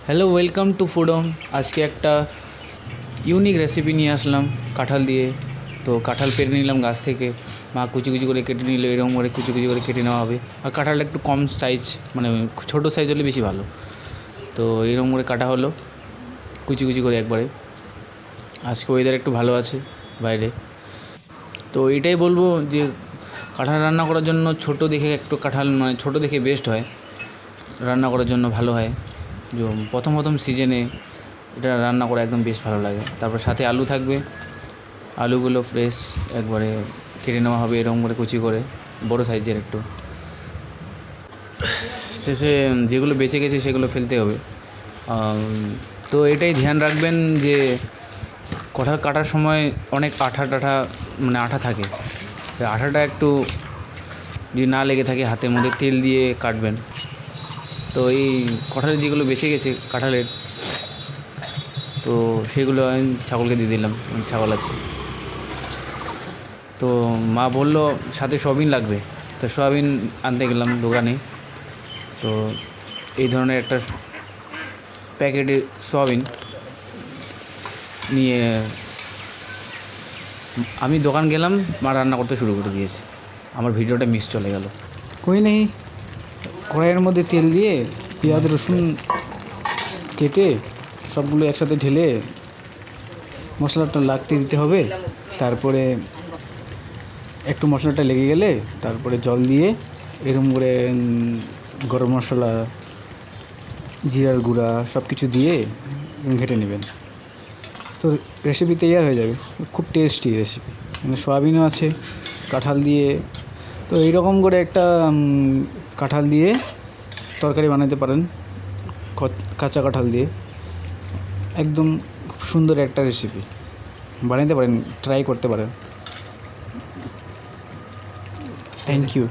Hello, welcome to food on. আজকে একটা unique recipe নিয়ে আসলাম কাঁঠাল দিয়ে। তো কাঁঠাল পেরে নিলাম গাছ থেকে, মা কুচি কুচি করে কেটে নিল, এরকম করে কুচি কুচি করে কেটে নেওয়া হবে। আর কাঁঠালটা একটু কম সাইজ, মানে ছোটো সাইজ হলে বেশি ভালো। তো এরকম করে কাটা হলো কুচি কুচি করে একবারে। আজকে ওয়েদার একটু ভালো আছে বাইরে, তো এটাই বলবো যে কাঁঠাল রান্না করার জন্য ছোটো দেখে একটু কাঁঠাল, মানে ছোটো দেখে বেস্ট হয়, রান্না করার জন্য ভালো হয়। যে প্রথম প্রথম সিজনে এটা রান্না করে একদম বেশ ভালো লাগে। তারপর সাথে আলু থাকবে, আলুগুলো ফ্রেশ একবারে কেটে নেওয়া হবে এরকম করে কুচি করে, বড় সাইজের একটু। শেষে যেগুলো বেঁচে গেছে সেগুলো ফেলতে হবে। তো এটাই ধ্যান রাখবেন যে কাঁঠাল কাটার সময় অনেক আঠা টাঠা, মানে আঠা থাকে, আঠাটা একটু যদি না লেগে থাকে হাতের মধ্যে, তেল দিয়ে কাটবেন। তো এই কাঁঠালের যেগুলো বেঁচে গেছে কাঁঠালের, তো সেগুলো আমি ছাগলকে দিয়ে দিলাম, ছাগল আছে। তো মা বলল সাথে সয়াবিন লাগবে, তো সয়াবিন আনতে গেলাম দোকানে। তো এই ধরনের একটা প্যাকেটে সয়াবিন নিয়ে আমি দোকান গেলাম, মা রান্না করতে শুরু করে দিয়েছে। আমার ভিডিওটা মিস চলে গেল। कोई नहीं, কড়াইয়ের মধ্যে তেল দিয়ে পেঁয়াজ রসুন কেটে সবগুলো একসাথে ঢেলে মশলাটা লাগতে দিতে হবে। তারপরে একটু মশলাটা লেগে গেলে তারপরে জল দিয়ে এরকম করে গরম মশলা, জিরার গুঁড়া সব কিছু দিয়ে ঘেটে নেবেন। তো রেসিপি তৈরি হয়ে যাবে। খুব টেস্টি রেসিপি, মানে সয়াবিনও আছে কাঁঠাল দিয়ে। তো এইরকম করে একটা কাঁঠাল দিয়ে তরকারি বানাতে পারেন, কাঁচা কাঁঠাল দিয়ে। একদম খুব সুন্দর একটা রেসিপি, বানাতে পারেন, ট্রাই করতে পারেন। Thank you.